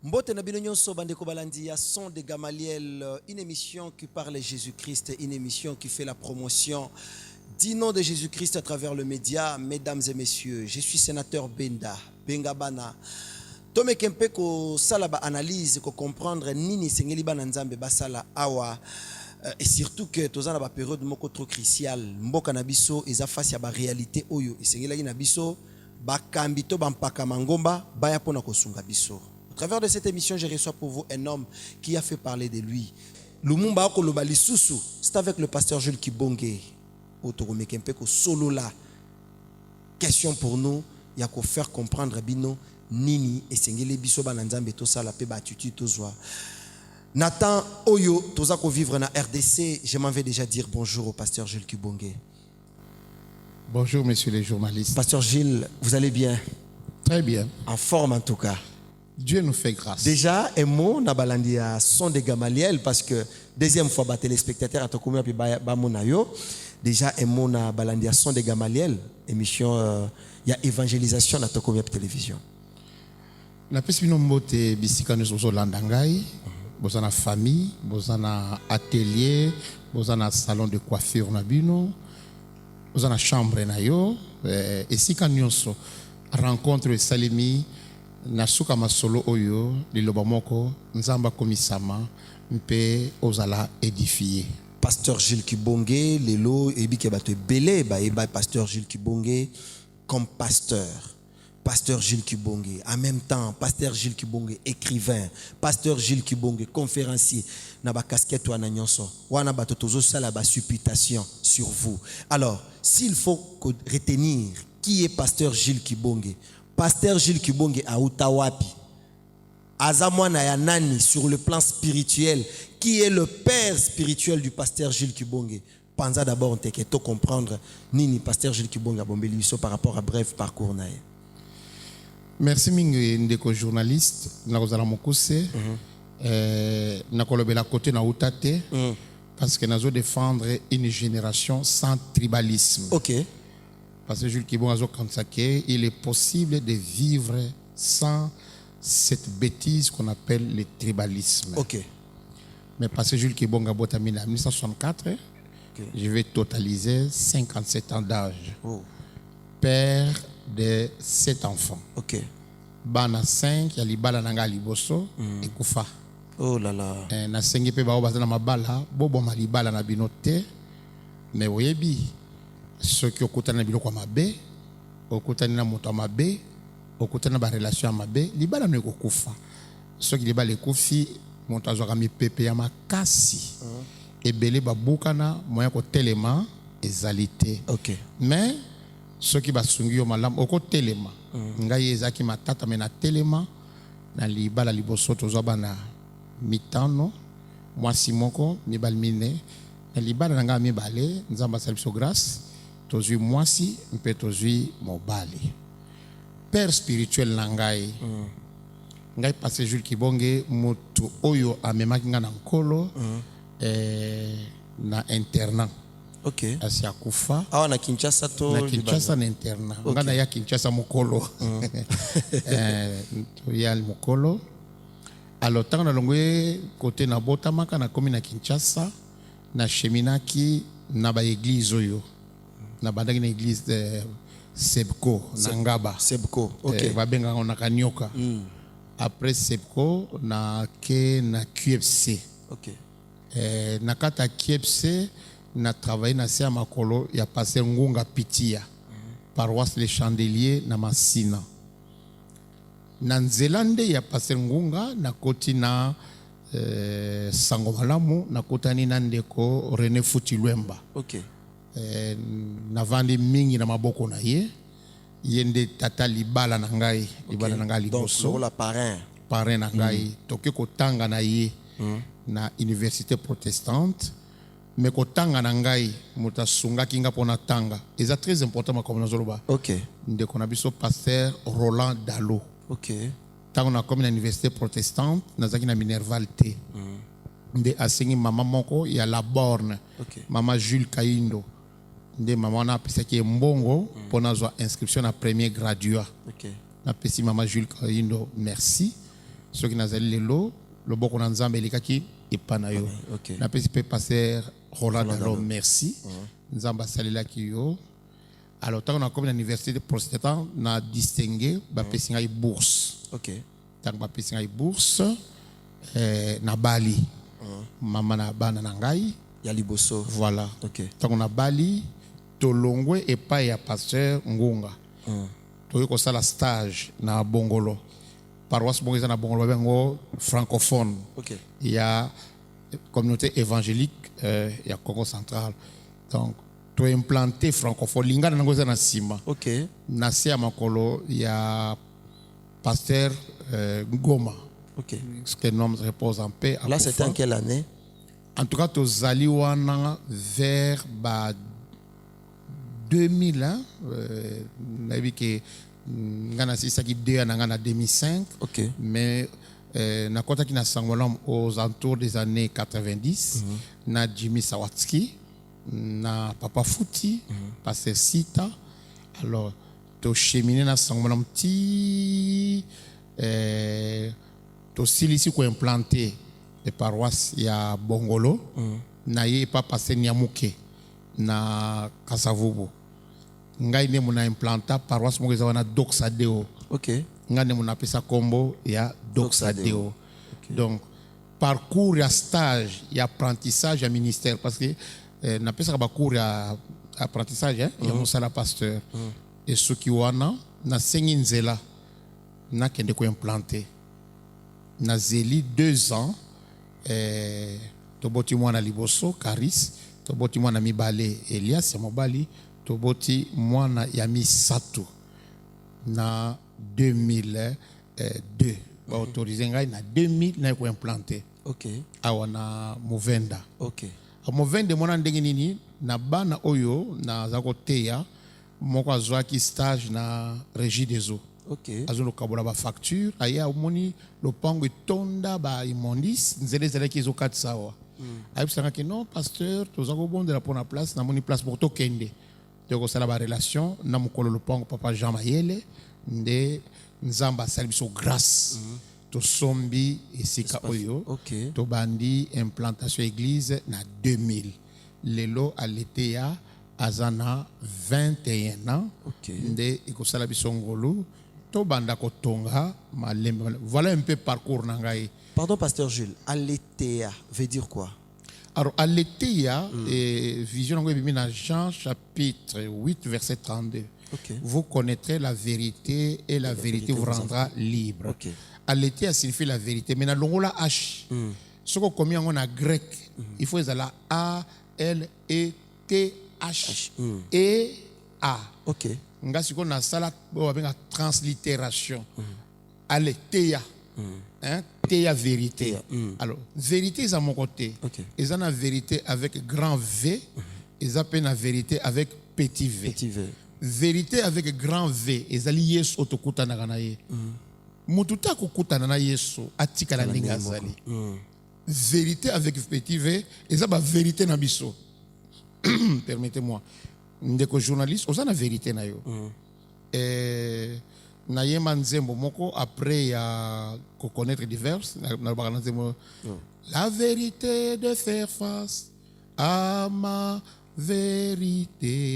Mbote na bino nyonso bandeko balandi ya Son de Gamaliel, une émission qui parle de Jésus-Christ, une émission qui fait la promotion du nom de Jésus-Christ à travers le média. Mesdames et messieurs, je suis sénateur Bengabana. Tome kempe ko salaba analyse ko comprendre nini sengeli bana nzambe basala awa et surtout que tozana ba période moko trop cruciale mboka na biso eza face ya ba réalité oyo esengeli na biso ba kambito ba mpaka mangomba baya pona ko sunga biso. À travers de cette émission, je reçois pour vous un homme qui a fait parler de lui. Lumumba Koloba Lisusu, c'est avec le pasteur Jules Kibonge. Otogome Kempeko solo là. Question pour nous, il y a qu'à faire comprendre bino nini et sengele biso bananzambe to sala pe batutu tozwa. Nathan Oyo, toza ko vivre na RDC, je m'en vais déjà dire bonjour au pasteur Jules Kibonge. Bonjour messieurs les journalistes. Pasteur Gilles, vous allez bien? Très bien. En forme en tout cas. Dieu nous fait grâce. Déjà, un mot, na balandi à Son de Gamaliel, parce que deuxième fois, téléspectateur à Tokoumia puis Bamonayo. Déjà, un mot, na balandi à Son de Gamaliel, émission, il y a évangélisation à Tokoumia télévision. La pesbino mbote bisika nous sommes landangai, bozana famille, bozana atelier, bozana salon de coiffure na bino, bozana chambre na yo, et si quand nous rencontre Salimi. Nasuka masolo oyo liloba moko nzamba komisama mpe ozala édifié. Pasteur Gilles Kibonge lelo ebike bato belé ba pasteur Gilles Kibonge comme pasteur. Pasteur Gilles Kibonge en même temps pasteur Gilles Kibonge écrivain, pasteur Gilles Kibonge conférencier na ba casquette wana nyonso wana bato tozo sala ba supputation sur vous. Alors, s'il faut retenir qui est pasteur Gilles Kibonge, pasteur Gilles Kibonge a Utawapi, Azamwana ya nani sur le plan spirituel, qui est le père spirituel du pasteur Gilles Kibonge. Pensez d'abord on te comprendre nini pasteur Gilles Kibonge a bombé l'issue par rapport à bref parcours nae. Merci mingi ndeko journaliste na kozala mokuse na kolobela côté na utate parce que nazo défendre une génération sans tribalisme. OK. Parce que Jules Kibonge il est possible de vivre sans cette bêtise qu'on appelle le tribalisme. OK. Mais parce que Jules Kibonge a en 1964, je vais totaliser 57 ans d'âge. Oh. Père de 7 enfants. OK. Bana 5, il y a libala nanga liboso et kufa. Oh là là. Na sengi pe ba bazana mabala, bobo malibala na binote, mais oyebi ceux qui ont na biloko mabe, okutani na moto mabe, okutani na ba relation mabe, libala no kokufa. Ceux qui libala kofi, moto azwaka mipepe ya makasi. Ebele babukana moya ko telema ezalité. OK. Mais ceux qui basungi yo malam oko telema. Ngai ezaki matata mena telema na libala liboso tozwa bana mitano mwasi moko mibali mine na libala nanga mibale nzamba saliso grâce. Tozui mwasi mpe tozui mobali. Père spirituel nangai. Ngai passé Jules Kibonge moto oyo amemaki nga na nkolo na internat. OK. Asia kufa. Ah na Kinshasa to. Na Kinshasa na internat. Okay. Nga na ya Kinshasa mokolo. Ya mokolo. Alors tant na longwe côté na botamaka na komi na Kinshasa na cheminaki na ba église oyo. Na bandaki na église de Sebco na Ngaba. Sebco. OK. Babenga on a kanyoka. Après Sebco na ke na QFC. OK. Na kata QFC na travaillé na sia makolo ya pasteur Ngunga Pitia. Paroisse Les Chandeliers na Masina. Na Nzelande ya pasteur Ngunga na koti na Sango Malamu na kotani na ndeko René Futilwemba. OK. Na vandi mingi na maboko na ye yende tata libala na ngai libala na ngai liboso donc la parrain na ngai toke kotanga na ye na université protestante mais kotanga na ngai muta sunga kinga pona tanga eza très important makomo nazoloba. OK. Ndeko na biso pasteur Roland Dalo. OK. Tango na komi na université protestante nazaki na Minerval T. Nde asengi mama moko ya la borne. OK. Mama Jules Kaindo. Nde maman na pesaki mbongo pour na inscription na premier graduat. OK. Na pesi maman Jules Kaindo merci ceux qui nazali lelo loboko na nzambe elikaki epana yo. Ok. Na pesi pe pasteur Roland Dalo merci. Nzamba salelaki yo. Alors tant qu'on a comme l'université de protestant na distingué ba pesi ngai bourse. Ok. Tant ba pesi ngai bourse na Bali. Mama na bana na ngai ya liboso. Voilà. Ok. Tant qu'on a Bali tolongwe et pas ya pasteur Ngunga. Toyo ko sala stage na Bongolo. Paroisse Bongeza na Bongolo bengo francophone. Ok. Il y a communauté évangélique il y a Congo central. Donc to implanté francophone lingana nangoza na sima. Ok. Nasi ya makolo il y a pasteur Ngoma. Ok. Ce que nom repose en paix. Là c'était en quelle année? En tout cas tozali wana vers 2000 hein nabi ke ngana sisaki 2 ans ngana 2005. Ok. Mais na kota ki na sangolam aux alentours des années 90 na Jimmy Sawatsky na Papa Fouti Pasteur Sita. Alors to cheminer na sangolam ti to silisi ko implanter les paroisses ya Bongolo na ye pa Pasteur Nyamuke na Kasavubu. Ngai ne muna implanta paroisse mo wana Doxadeo. Ok. Ngai ne muna pesa kombo ya Doxadeo. Okay. Donc parcours ya stage ya apprentissage ya ministère parce que na pesa ba cours ya apprentissage ya musala pasteur. Et ce qui wana na sengi nzela na kende ko implanter. Na zeli 2 ans to boti mwana liboso Caris, to boti mwana mibale Elias ya mobali. Toboti mwana ya misato na 2002 ba autorisé ngai na 2000 na ko implanter. Ok. Awa na Movenda. Ok. A Movenda mwana ndenge nini na bana oyo na zako teya moko azwaki stage na Régie des eaux. Ok. Azono kabola ba facture aya omoni lopango etonda ba imondis nzele zele ki zo 4 sawa. Ayebisanga ke non pasteur tozako bondela pour na place na moni place pour to kende. Donc ça la relation na mukolo lopango papa Jean Mayele nde nzamba service grâce to sombi esika oyo. Ok. To bandi implantation église na 2000 lelo à l'été ya azana 21 ans. Ok. Nde ikosala biso ngolu to banda ko tonga malembe. Voilà un peu parcours nangai. Pardon pasteur Jules, aletheia veut dire quoi? Alors, aletheia, vision dans Jean chapitre 8, verset 32. Okay. Vous connaîtrez la vérité et la vérité vous rendra libre. Okay. Aletheia signifie la vérité. Mais dans l'ongola H, ce qu'on commet en grec, il faut la A, L, E, T, H, E, A. Ok. Nga si qu'on a ça là, on va translittération. Aletheia. Hein? Théa vérité. Alors, vérité est à mon côté. Okay. Ils ont la vérité avec grand V. Ils appellent la vérité avec petit V. Petit V. Vérité avec grand V. Ils ont Yesu otokuta na ganaye. Mututa kukuta na Yesu atika la ninga zali. Vérité avec petit V. Ils ont la vérité na biso. Permettez-moi. Ndeko journaliste, ils ont la vérité na yo. Na yema nzembo moko après ya ko connaître divers na bakana nzembo la vérité de faire face à ma vérité,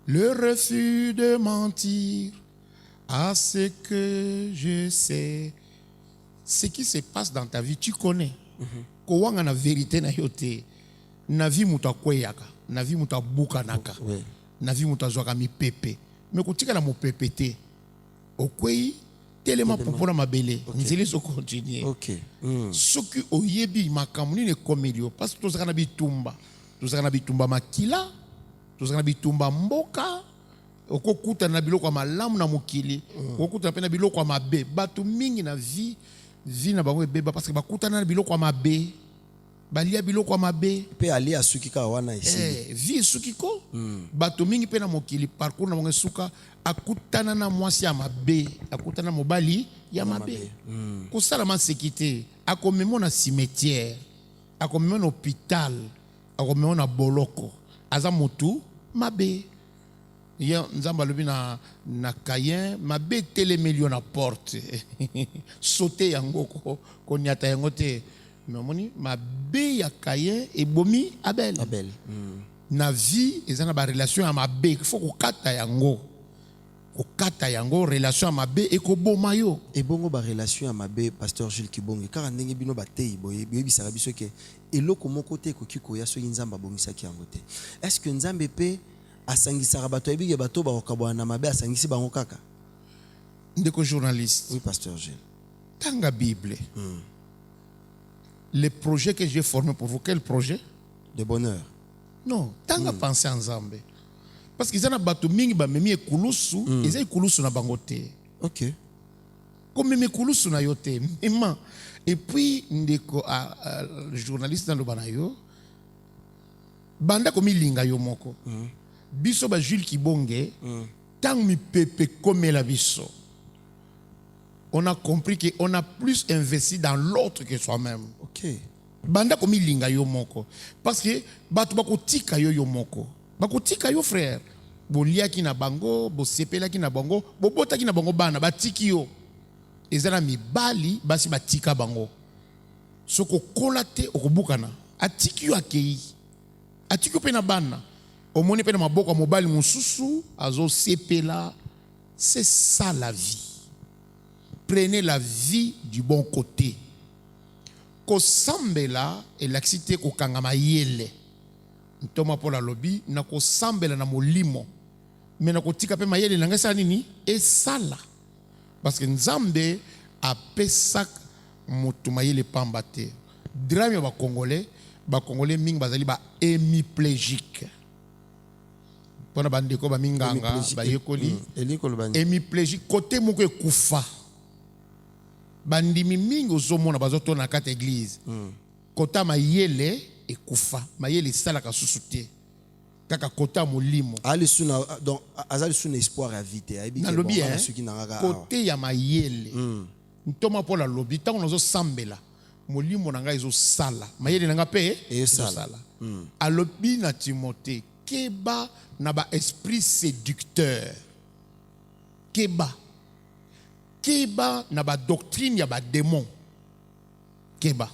le refus de mentir à ce que je sais. Ce qui se passe dans ta vie tu connais. Ko wanga na vérité na yote na vie muta kweyaka na vie muta bukanaka na vie muta zwaka mi pepe. Mais quand tu as mon PPT, ok, tellement pour ma belle, nous allons continuer. Ok. Ce qui au yebi ma kamuni ne comédio parce que tous les bitumba, tous les bitumba makila, tous les bitumba mboka, okukuta na biloko malamu na mukili, okukuta na biloko mabe, batu mingi na vie na bango beba parce que bakuta na biloko mabe. Balia biloko mabe pe ali asukika wana ici vie sukiko bato mingi pe na mokili parcours na monge suka akutana na mwasi ya mabe akutana mobali ya mabe kosala masekite akomemo na cimetière akomemo na hôpital akomemo na boloko aza motu mabe ya nzamba lobi na Caïn mabe telemeli na porte sauter yango ko nyata yango te mais moni mabe ya Caïn ebomi Abel na vie ezana ba relation ya mabe faut ko kata yango relation ya mabe ekoboma yo ebongo ba relation ya mabe pasteur Jules Kibonge car ndenge bino batei boye bisaka biso ke eloko moko te koki koya so nzamba bomisaki yango te est-ce que nzambe pe asangisaka bato ebige bato bakokabwana na mabe asangisi bango kaka ndeko journaliste oui pasteur Gilles tanga Bible les projets que j'ai formés pour vous quel projet de bonheur non tanga penser en Nzambe parce qu'ils en a bato mingi ba memi ekulusu eza ekulusu na bango te OK comme memi ekulusu na yo te et puis ndeko le journaliste dans le banayo banda komi linga yo moko biso ba Jules Kibonge tant mi pepe comme la biso on a compris que on a plus investi dans l'autre que soi-même. OK banda komi linga yo moko parce que bato bakotika yo moko bakotika yo frère boliaki na bango bosepelaki na bango bobotaki na bango bana batiki yo ezana mibali basi batika bango soko kolate okobukana atiki yo akei atiki yo pe na bana omoni pe na maboko mobali mususu azo sepela. C'est ça la vie. Prenez la vie du bon côté. Ko sambela elakite ko kangama yele ntoma pola lobi na ko sambela na molimo mais na ko tika pe mayele na ngasa nini esala parce que nzambe apesa moto mayele pamba te drame ya ba congolais mingi bazali ba hémiplégique pona bandeko ba minganga ba yekoli hémiplégique côté moko ekufa bandimi mingi ozomona bazotona kata église kota mayele ekufa mayele salaka susu te kaka kota molimo ali suna donc azali suna espoir à vite ayebi na lobi côté ya mayele ntoma pola lobi tango nazo sambela molimo nanga ezo sala mayele nanga pe sala alobi na Timothée keba na ba esprit séducteur keba na ba doctrine ya ba démon keba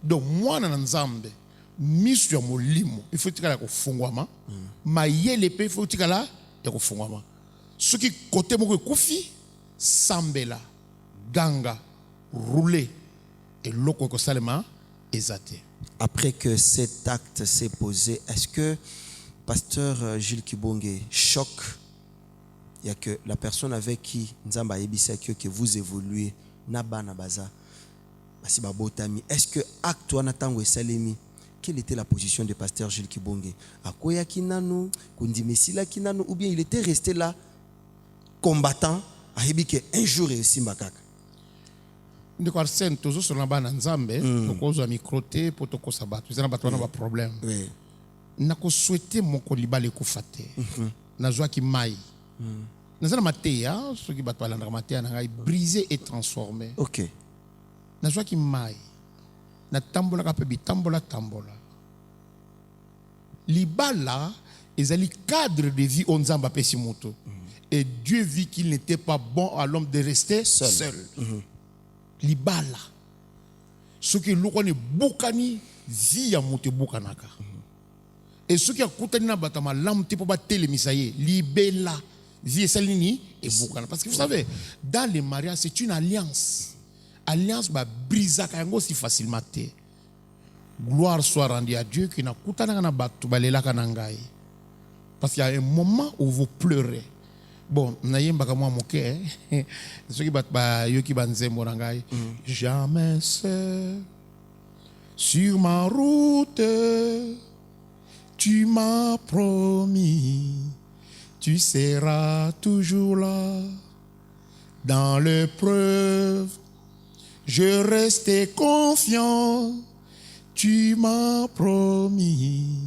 donc moi na nzambe misu ya molimo il faut tikala ko fungwama mayele pe il faut tikala ya ko fungwama soki côté moko kufi sambela ganga rouler et loko ko salema ezate. Après que cet acte s'est posé, est-ce que pasteur Jules Kibonge choque il y a que la personne avec qui nzamba yebisa que vous évoluez naba na baza basi babotami, est-ce que acte wana tango esalemi quelle était la position de pasteur Jules Kibonge akoya kinanu kundimesila kinanu ou bien il était resté là combattant ayebi que un jour esimba kaka ndiko arsène tozo sur la bana nzambe tokozo micro te potoko sabato zana bato wana ba problème nako souhaiter moko libale kufate nazwa ki mai nazana mateya soki bato balanda mateya na ngai brisé et transformé. OK nazwa ki mai na tambola ka pe bitambola libala ezali cadre de vie on nzamba pesi moto et Dieu vit qu'il n'était pas bon à l'homme de rester seul. Libala soki loko ne bukani vie ya moto bukanaka et soki akutani na batama lamte po ba telemisa ye libela vie salini et bukana parce que vous savez dans les mariages c'est une alliance ba brisa kango si facilement te. Gloire soit rendue à Dieu qui n'a kutana na batu balela kanangai parce qu'il y a un moment où vous pleurez. Bon, nayemba kama moke soki bat ba yoki banzembo nangai jamais seul sur ma route tu m'as promis tu seras toujours là dans l'épreuve je restais confiant tu m'as promis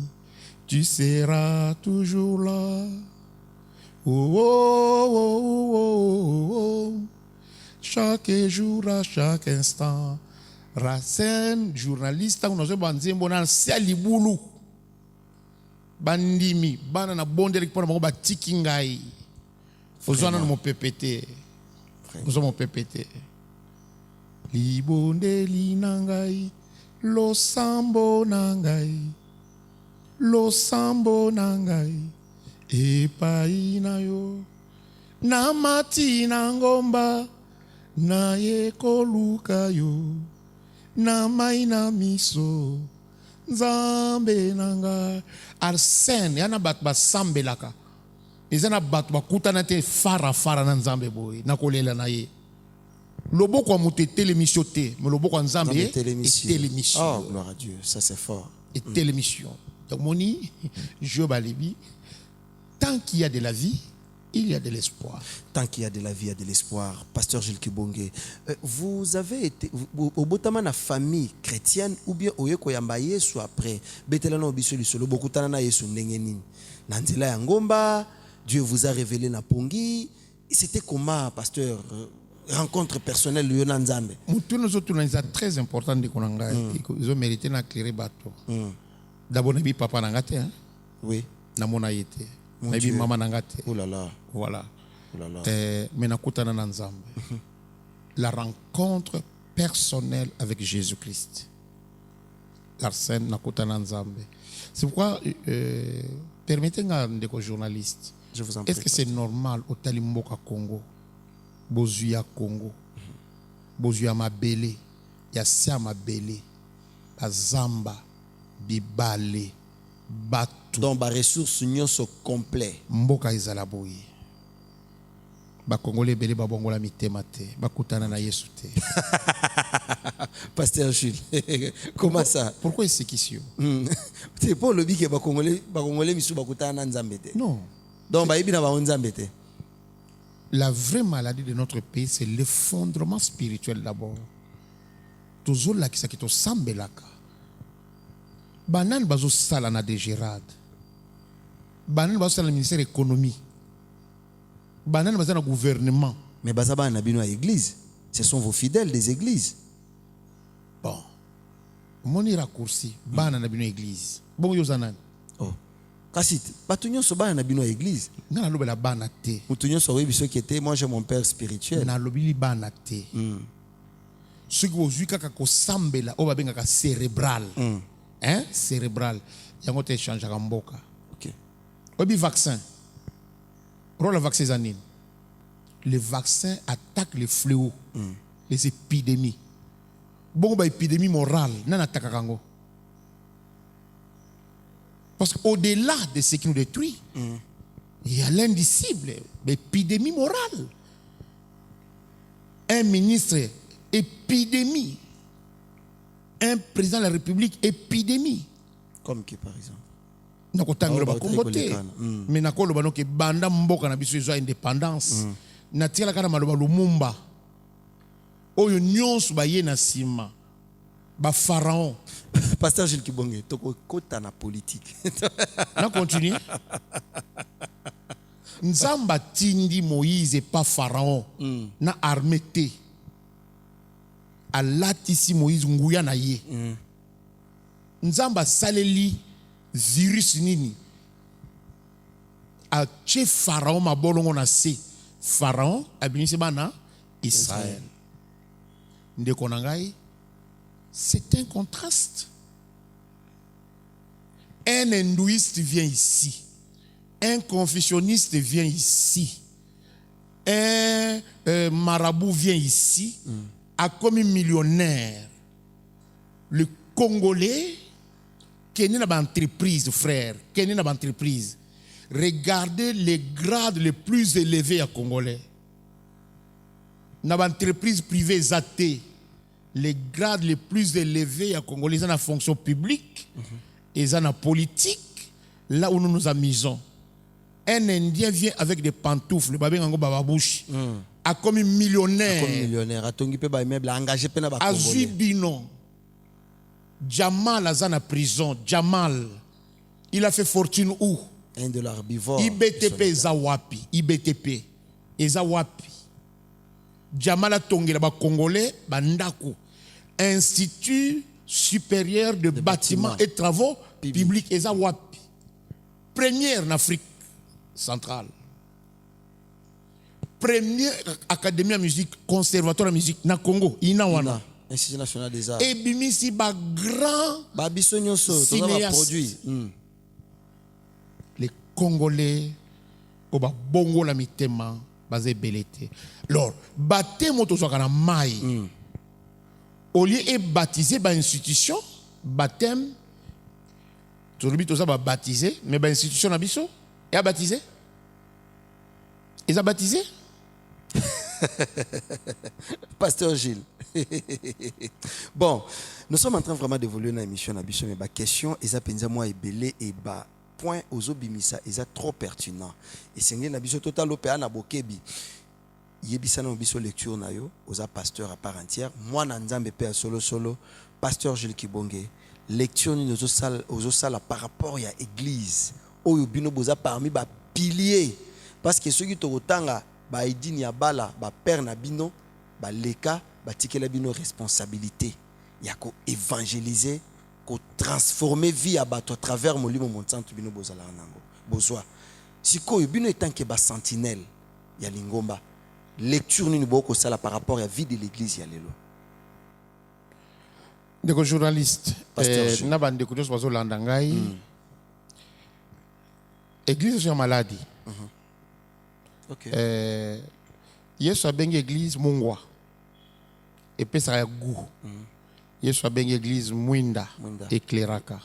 tu seras toujours là. Oh, oh, oh, oh, oh. Chaque jour, à chaque instant. Racine, journaliste, on a besoin de bon sali boulou. bandimi bana na bondeli pona bango batiki ngai ozwana na mopepete ozo mopepete libondeli na ngai losambo na ngai epai na yo na mati na ngomba na ye koluka yo na mai na miso nzambe na ngai arsène yana bato basambelaka eza na bato bakutana te fara na nzambe boye na kolela na ye loboko ya moto etelemisio te mais loboko ya nzambe etelemisio. Oh, gloire à Dieu, ça c'est fort. Etelemisio. Donc moni je balibi tant qu'il y a de la vie il y a de l'espoir. Tant qu'il y a de la vie, il y a de l'espoir. Pasteur Gilles Kibonge, vous avez été au botama na famille chrétienne ou bien au yeko yamba Yesu après betelana obiso lisolo bokutana na Yesu ndenge nini na nzela ya ngomba Dieu vous a révélé na pongi. C'était comment, pasteur, rencontre personnelle de Nzambe? C'est très important de konanga. Ils ont mérité d'éclairer bateau. D'abord nabi papa nangate hein. Oui. Na mona yete. Nabi maman nangate. Oh là là. Voilà. Oh là là. Mais nakutana na Nzambe. La rencontre personnelle avec Jésus-Christ. L'arsène nakutana Nzambe. C'est pourquoi permettez-moi d'être journaliste. Je vous en prie. Est-ce que c'est normal au Talimboka Congo, Bozuya Congo, Bozuya Mabele, Yassia Mabele, Bazamba, Bibale, Batu. Donc, les ressources sont complètes. Mboka Izalaboyi. Ba Congolais belé ba bongola mitema te, ba kutana na Yesu te. Pasteur Jules, comment ça? Pourquoi c'est question? C'est pas le but que ba Congolais misu ba kutana na Nzambe te. Non. Donc ba ibi na ba Nzambe te. La vraie maladie de notre pays, c'est l'effondrement spirituel d'abord. Toujours là qui s'acquitte au sambelaka. Banan bazo sala na dégérade. Banan bazo sala na ministère de l'économie. Banan bazo na gouvernement. Mais bazaba na bino à église. Ce sont vos fidèles des églises. Bon. Moni raccourci. Banan na bino église. Bon yozanan. Oh. Kasit, batunyo so bana na bino à église. Na lobe la bana te. Mutunyo so webi so qui était moi j'ai mon père spirituel. Na lobi bana te. Ce qui vous kaka ko sambela o babenga ka cérébral. Hein? Cérébral. Yango te change à mboka. OK. Obi vaccin. Rôle le vaccin zanine. Les vaccins attaquent les fléaux, les épidémies. Bon ba épidémie morale, nan attaque kango. Parce qu'au-delà de ce qui nous détruit, il y a l'indicible, l'épidémie morale. Un ministre, épidémie. Un président de la République, épidémie. Comme qui par exemple? Nakotangelo ba kombote. Mais nakolo ba noke banda mboka na biso ezo indépendance. Na tiala kana maloba lumumba. Oyo nyonso ba ye na sima. Ba pharaon. Pasteur Gilles Kibonge, toko kota na politique. Na continue. Nzamba tindi Moïse pas pharaon. Na armée te. Alatisi Moïse nguya na ye. Nzamba saleli virus nini. A che pharaon mabolongo na se. Pharaon abinisi bana Israël. Ndeko na ngai, c'est un contraste. Un hindouiste vient ici. Un confucianiste vient ici. Un marabout vient ici. A comme millionnaire. Le Congolais, qui est dans l'entreprise, frère, qui est dans l'entreprise. Regardez les grades les plus élevés à Congolais. Dans l'entreprise privée Zate, les grades les plus élevés à Congolais, ils sont dans la fonction publique, ils sont dans la politique, là où nous nous amusons. Un Indien vient avec des pantoufles, a comme millionnaire. Comme millionnaire, a tongi pe ba immeuble, engagé pe na ba Congolais. Azui Bino. Jamal a dans la prison. Jamal, il a fait fortune où? Un de l'herbivore. IBTP Zawapi. IBTP. Ezawapi. Jamal a tongi la ba Congolais, Bandako. Institut supérieur de bâtiments et travaux publics. Ezawapi. première en Afrique centrale. Première académie de musique, conservatoire de musique, na Congo, Inawana. Institut national des arts. Et bimisi ba grand cinéaste. Les Congolais, au ba bongo la mitema, basé belete. Alors, baptême autosokana mai. Au lieu de baptiser par institution, baptême, tout le monde a baptisé, mais par institution nabiso, et a baptisé. Ils ont baptisé. Pasteur Gilles. Bon, nous sommes en train vraiment d'évoluer dans l'émission Nabiso, mais ma question, ils ont moi et belé et bas point aux obimisa, ils sont trop pertinents. Et c'est que Nabiso total opéra na bokebi. Yebisa na biso lecture na yo, aux pasteur à part entière. Moi nanzambe pe solo, pasteur Gilles Kibonge. Lecture ni aux salles par rapport à l'église. Oyo bino boza parmi ba piliers. Parce que ceux qui te retanga ba idini ya bala ba père na bino ba leka ba tikela bino responsabilité ya ko évangéliser ko transformer vie à bato à travers molimo montantu bino bozala nango bozwa siko bino etant que ba sentinelle ya lingomba lecture ni boko sala par rapport à vie de l'église ya lelo des journalistes na bande ko tous bazo landa ngai église sur maladie. Okay. Yesu abengi église mungwa et puis ça a goût. Yesu abengi église mwinda éclairaka.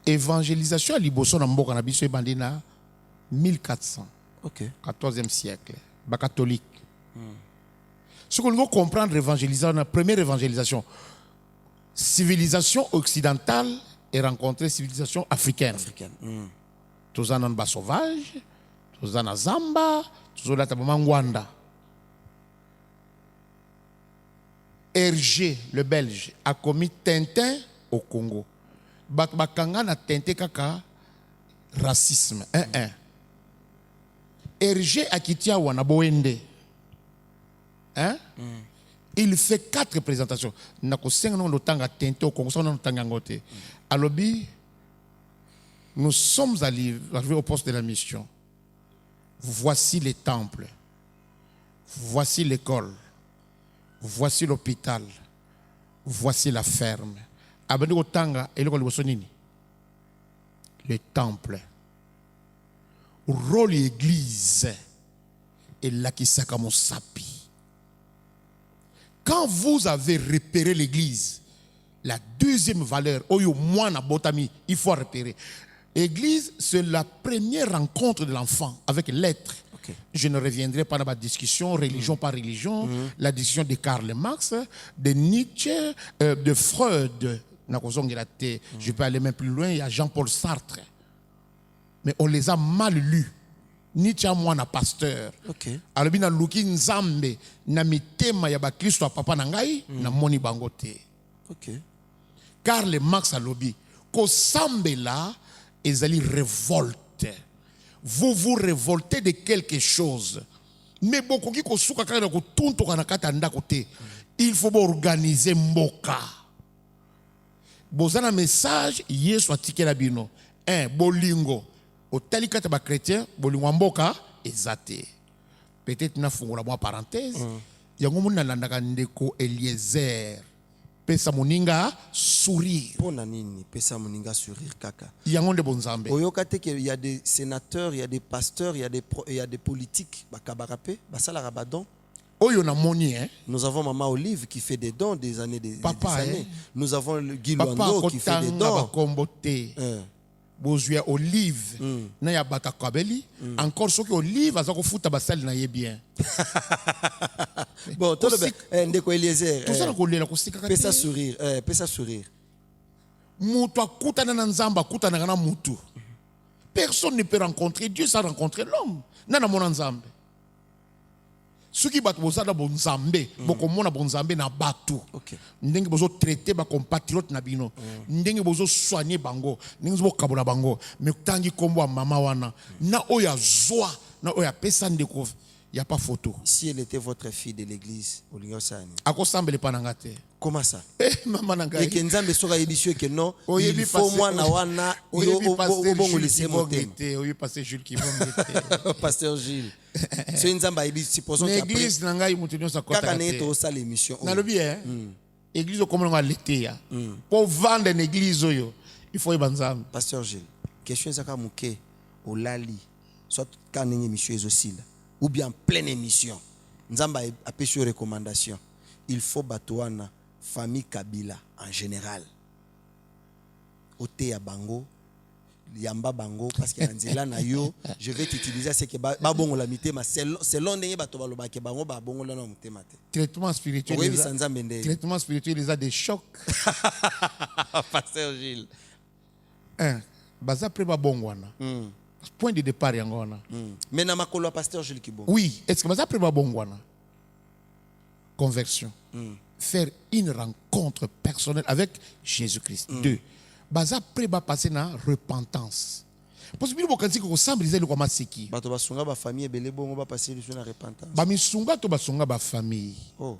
Évangélisation à liboso na mboka na biso ebandi na 1400. OK. 14e siècle. Ba catholique. Ce qu'on doit comprendre évangélisation, la première évangélisation, civilisation occidentale et rencontrer civilisation africaine. Tous en bas sauvage. Tozana Zamba, tozolata Ngwanda. Hergé, le Belge, a commis Tintin au Congo. Bakanga na Tintin kaka racisme. Hergé a quitté Wana Boende. Il fait 4 présentations. Nako 5 noms de temps à Tintin au Congo, ça non tanga ngote. Alobi, nous sommes arrivés au poste de la mission. Voici les temples, voici l'école, voici l'hôpital, voici la ferme. Le temple, rôle église et la kisaka mosapi. Quand vous avez repéré l'église, la deuxième valeur, il faut repérer. Église, c'est la première rencontre de l'enfant avec l'être. Okay. Je ne reviendrai pas dans la discussion, religion par religion, la discussion de Karl Marx, de Nietzsche, de Freud. Je peux aller même plus loin, il y a Jean-Paul Sartre. Mais on les a mal lus. Nietzsche a moi un pasteur. Alors, il y a Luki Nzambe, na mitema ya ba Kristo papa nangai, na moni bangote. Karl Marx a lobby. Ko sambe là, ils allaient révolte. Vous vous révoltez de quelque chose. Mais beaucoup qui kosuka kana ko tunto kana kata ndakote. Il faut organiser mboka. Bozana message Yesu atikela bino. Bolingo. Au talikata ba chrétien, bolingo mboka ezate. Peut-être na fungola moi parenthèse. Yango muna landaka ndeko Eliezer. Pesa moninga sourire. Pona nini pesa moninga sourire kaka. Yangonde bonzambe. Oyokate qu'il y a des sénateurs, il y a des pasteurs, il y a des politiques bakabarape, basala rabadon. Oyo na moni hein. Nous avons Maman Olive qui fait des dons des années des années. Nous avons Guy Papa Londo qui fait des dons. Bozouya Olive na ya bata kabeli encore ceux qui Olive azako futa basali na ye bien. Bon tout le bien ndeko Eliezer tout ça ko lela ko sika ka pesa sourire mutu akutana na nzamba akutana na mutu personne ne peut rencontrer Dieu sans rencontrer l'homme nana mona nzambe soki bato bozala bonzambe bokomona bonzambe na batu ndenge bozo traiter ba compatriote na bino ndenge bozo soigner bango ndenge bozo kabola bango mais tangi kombo mama wana na oya zoa na oya pesa ndeko il n'y a pas photo. Si elle était votre fille de l'église, Akosambele panangate. comment ça? Maman Et nangai. que Nzambe soka yebisio que non, Oyebi il faut passer- moi na wana yo Oyebi passer obongo Jules laisser qui mon va thème. guetter. Oyebi passer Jules qui va guetter. Pasteur Gilles. C'est Nzambe yebisio supposons qu'après L'église nangai mutu nyonso kaka akota na te. to sa l'émission. Nalobi église okomona ngo aleteya. Pour vendre une église oyo, il faut ebanzam. Pasteur Gilles, question ezaka muke olali soit quand une émission est aussi là ou bien pleine émission. Nzamba a payé sur recommandation. Il faut batouana famille Kabila en général. Ote ya bango, yamba bango parce que nzela na yo, je vais t'utiliser ce que ba bongo la mitema selon ndenge bato baloba ke bango ba bongo la na mutema te. Traitement spirituel. Oui, ça Nzambe ndenge. Traitement spirituel, il a des chocs. Pasteur Gilles. Baza preba bongwana. Point de départ yangona. Mais na makolo pasteur Gilles Kibo. Oui, est-ce que baza preba bongwana? Conversion. Faire une rencontre personnelle avec Jésus-Christ. 2. Baza preba passer na repentance. Parce que vous pensez que vous semblez le comme seki. Bato basunga ba famille belé bongo ba passer sur la repentance. Ba misunga to basunga ba famille. Oh.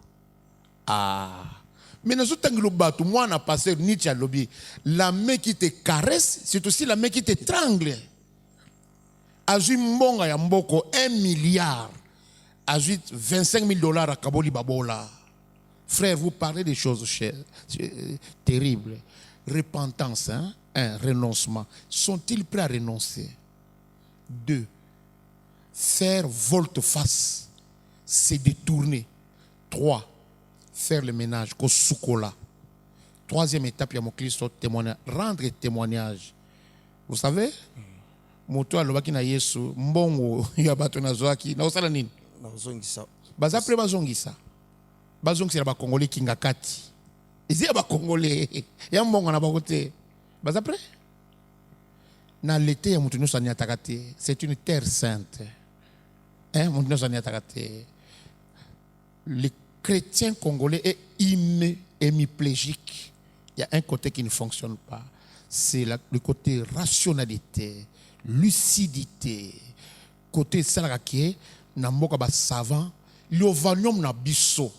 Mais nous sommes le bateau, moi, on a passé Nietzsche à lobby. La main qui te caresse, c'est aussi la main qui t'étrangle. Ajoute mbonga ya mboko 1 milliard. Ajoute $25,000 à Kaboli Babola. Frère, vous parlez des choses terribles. Repentance, hein? 1. Renoncement. Sont-ils prêts à renoncer? 2. Faire volte-face. C'est détourner. 3. Faire le ménage, ko sukola. 3e étape, il y a mon Christ, témoignage. Rendre témoignage. Vous savez, moto alobaki na Yesu, mbongo ya bato na zoaki, na osala nini? Na zongisa. Baza pre bazongisa. Bazongisa ba Congolais kingakati. Izi ba Congolais. Ya mbongo na bakote. Baza pre? Na l'été ya mutu nyonso aniatakate. C'est une terre sainte. Hein, mutu nyonso aniatakate. Le chrétien congolais est hémiplégique. Il y a un côté qui ne fonctionne pas. C'est le côté rationalité, lucidité. Côté salarié, namboka ba savant, l'ovanium na biso.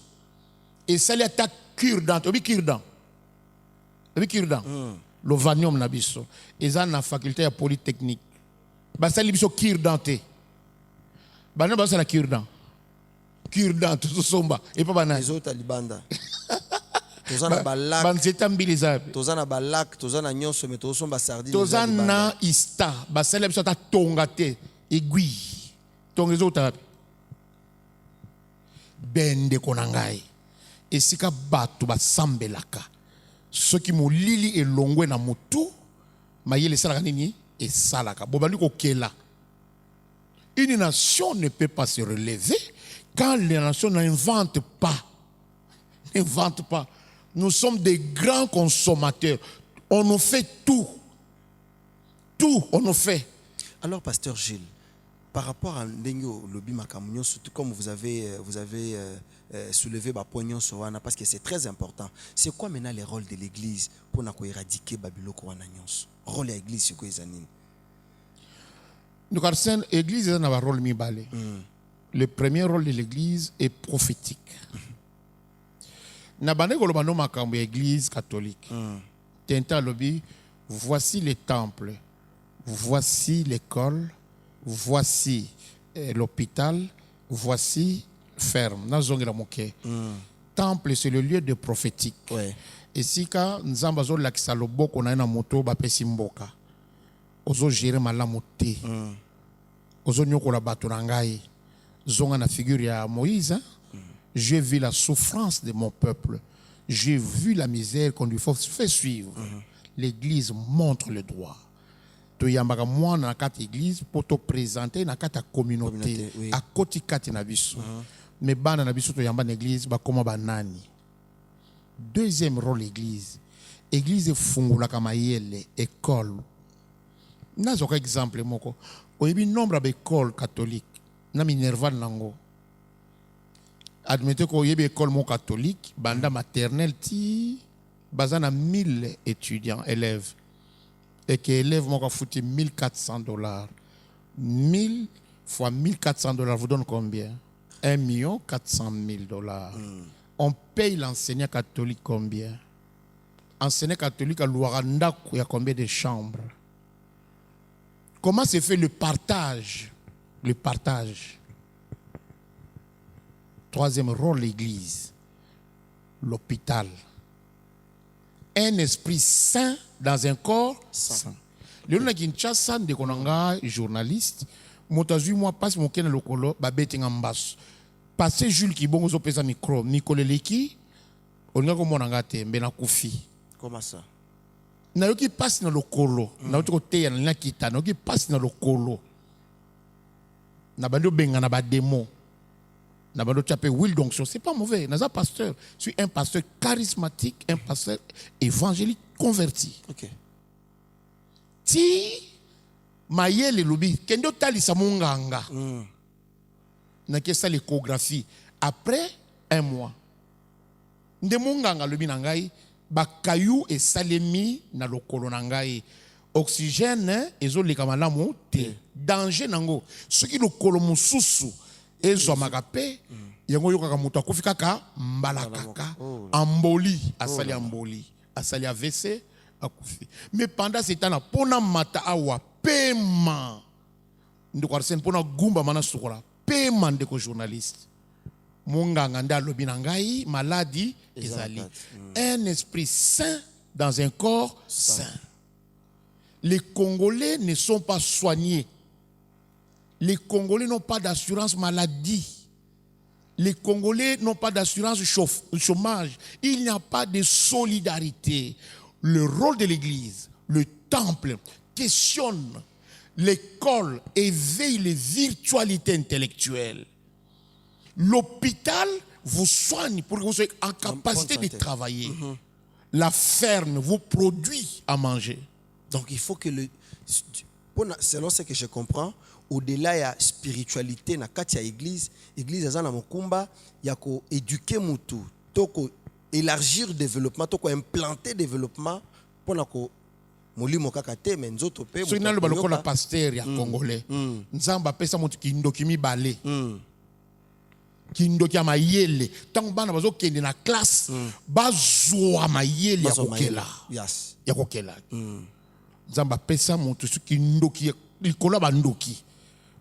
Et ça les ta cure-dent, obi cure-dent. Obi cure-dent. L'ovanium na biso. Et ça na faculté à polytechnique. Ba ça biso cure-denté. Ba na ba ça la cure-dent. Cure-dent tout somba et pas banane. Les autres libanda. Tozana balak. Banzeta mbiliza. Tozana balak, tozana nyonso mais tozomba sardine. Tozana ista, ba célèbre ça ta tongate aiguille. Tongezo ta bende konangai. Esika batu ba sambelaka. Ceux qui mo lili et longwe na mutu, mayele salaka nini et salaka. Bobali ko kela. Une nation ne peut pas se relever quand les nations n'inventent pas. N'inventent pas. Nous sommes des grands consommateurs. On nous fait tout. Tout, on nous fait. Alors, pasteur Gilles, par rapport à Ndengo Lobi Makamunyo, surtout comme vous avez soulevé Bapognon Sowana, parce que c'est très important. C'est quoi maintenant les rôles de l'église pour éradiquer Babiloko Wananyons? Rôle de l'église, c'est quoi les années? Nous avons l'église a un rôle mibale. Le premier rôle de l'église est prophétique. Nabane golobano makambo église catholique. Tenta lobi, voici les temples, voici l'école, voici l'hôpital, voici ferme. Nazongela moke. Temple c'est le lieu de prophétique. Ouais. Et si ka nzamba zo lakisa loboko na na moto ba pesi mboka. Ozo gérer malamu te. Ozo nyokola bato na ngai. Zonga na figure ya Moïse. J'ai vu la souffrance de mon peuple. J'ai vu la misère qu'on lui fait suivre. L'église montre le droit. To yambaka mwana na kati église pour te présenter na kati communauté. Oui. A koti kati na biso. Mais bana na biso to yamba na église ba koma banani. Deuxième rôle l'église. Église fungula kama yele école. Nazo ka exemple moko. Oyebi nombre d'écoles catholiques. Na minerval nango. Admettez qu'il y a une école catholique, banda maternelle, bazana 1000 étudiants, élèves. Et que l'élève m'a foutu $1,400. 1000 fois $1 400 vous donne combien? 1 400 000 $. On paye l'enseignant catholique combien? Enseignant catholique à Luaranda, il y a combien de chambres? Comment se fait le partage? Le partage. Troisième rôle, l'église. L'hôpital. Un esprit saint dans un corps saint. Le gens qui Kinshasa, des journalistes, motazu moi passe mon ken lokolo ba beti ngambas. Passé Jules qui bon zo pesa micro, Nicoleleki, on nga ko monanga te mbena kufi. Comment ça? Na yoki passe na lokolo, na yoki te na kita, na yoki passe na lokolo. Na bando benga na ba démon. Na bando chapé Will donc c'est pas mauvais, na za pasteur, je suis un pasteur charismatique, un pasteur évangélique converti. OK. Si mayele lobi kendo talisa munganga na kesa l'échographie après 1 mois nde munganga lobi na ngai bakayu e salemi na lokolo na ngai oxygène ezoleka malamu te danger nango soki lokolo mususu ezwamaka pe yango yokaka moto akufi kaka mbala kaka amboli asali amboli asali AVC akufi. Mais pendant ce temps, pona mata awa paiement ndeko Arsène pona gumba mana sukola paiement ndeko journaliste munganga nda lobi na ngai maladie ezali un esprit saint dans un corps saint. Les Congolais ne sont pas soignés. Les Congolais n'ont pas d'assurance maladie. Les Congolais n'ont pas d'assurance chômage. Il n'y a pas de solidarité. Le rôle de l'Église, le temple, questionne l'école, éveille les virtualités intellectuelles. L'hôpital vous soigne pour que vous soyez en capacité de travailler. La ferme vous produit à manger. Donc il faut que selon ce que je comprends, au-delà de la spiritualité na kati ya église azana mokumba ya ko éduquer mutu, toko élargir le développement, toko implanter le développement pour na ko molimo kaka te mais nzoto pe so ina lo baloko la pasteur ya congolais nzamba pesa mutu kindoki mibale kindoki mayele tant bana bazo kende na classe bazwa mayele ya kokela ya kokela nzamba pesa mutu su kindoki likola bandoki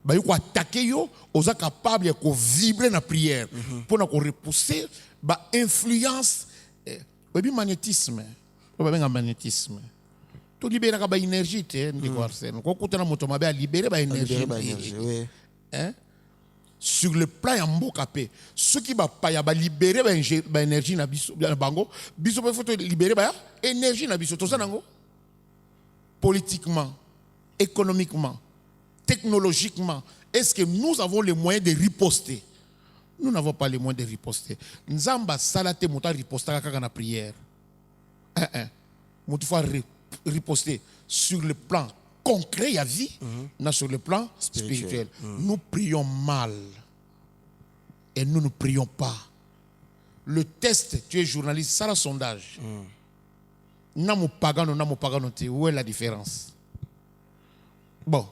ba yoko attaquer yo oza capable ko vibrer na prière pour na ko repousser ba influence baby magnétisme ba benga magnétisme to libérer ka ba énergie te ndiko Arsène ko kutana moto mabe a libérer ba énergie oui. Hein sur le plan ya mboka pe ceux qui ba pa ya ba libérer ba énergie na biso na bango biso pe faut libérer ba énergie na biso to ça nango politiquement économiquement technologiquement, est-ce que nous avons les moyens de riposter? Nous n'avons pas les moyens de riposter. Nzamba salate mouta riposter kaka na prière. Mouta faut riposter sur le plan concret ya vie, na sur le plan spirituel. Nous prions mal et nous ne prions pas. Le test, tu es journaliste, ça la sondage. Namu pagano, où est la différence? Bon.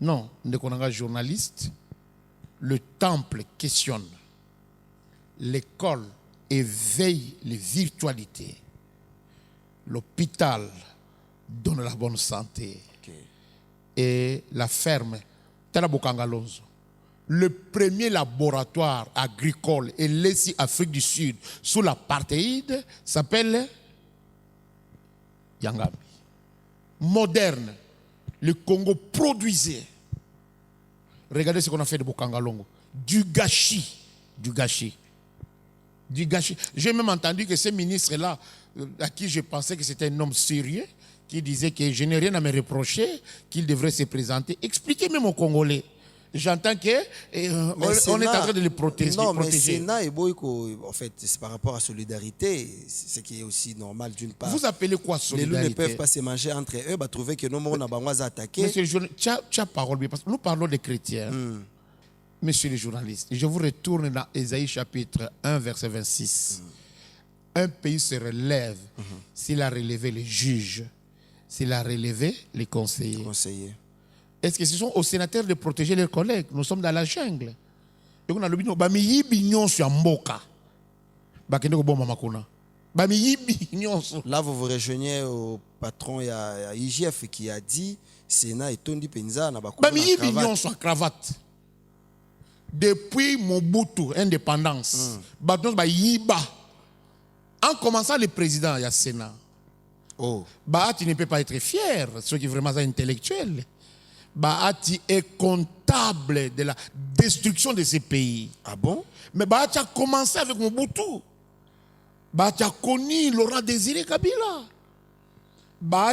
Non, nous journaliste. Le temple questionne. L'école éveille les virtualités. L'hôpital donne la bonne santé. Et la ferme, Talabokangalonzo. Le premier laboratoire agricole et laissé Afrique du Sud sous l'apartheid s'appelle Yangabi. Moderne. Le Congo produisait, regardez ce qu'on a fait de Bokangalongo, du gâchis. J'ai même entendu que ce ministre-là, à qui je pensais que c'était un homme sérieux, qui disait que je n'ai rien à me reprocher, qu'il devrait se présenter. Expliquez même aux Congolais. J'entends qu'on est en train de les protéger. Non, mais Sénat et Boyko, en fait, c'est par rapport à solidarité, ce qui est aussi normal d'une part. Vous appelez quoi solidarité? Les loups ne peuvent pas se manger entre eux, bah, trouver que nos morts n'ont pas attaqué. Monsieur le journaliste, tu as parole, parce que nous parlons des chrétiens. Monsieur le journaliste, je vous retourne dans Ésaïe chapitre 1, verset 26. Un pays se relève s'il a relevé les juges, s'il a relevé les conseillers. Est-ce que ce sont aux sénateurs de protéger leurs collègues? Nous sommes dans la jungle. Et on a le bino, bamiyibi nyonso ya mboka. Bakende ko bomba makuna. Bamiyibi nyonso. Là, vous vous rejoignez au patron ya IGF qui a dit Sénat et Tondi Penza na bakuna Bamiyibi nyonso cravate. Depuis Mobutu, indépendance, en commençant le président, il y a Sénat. Oh. Tu ne peux pas être fier, ceux qui vraiment sont intellectuels. Tu es comptable de la destruction de ces pays. Ah bon? Mais tu as commencé avec Mobutu. Tu as connu Laurent Désiré Kabila.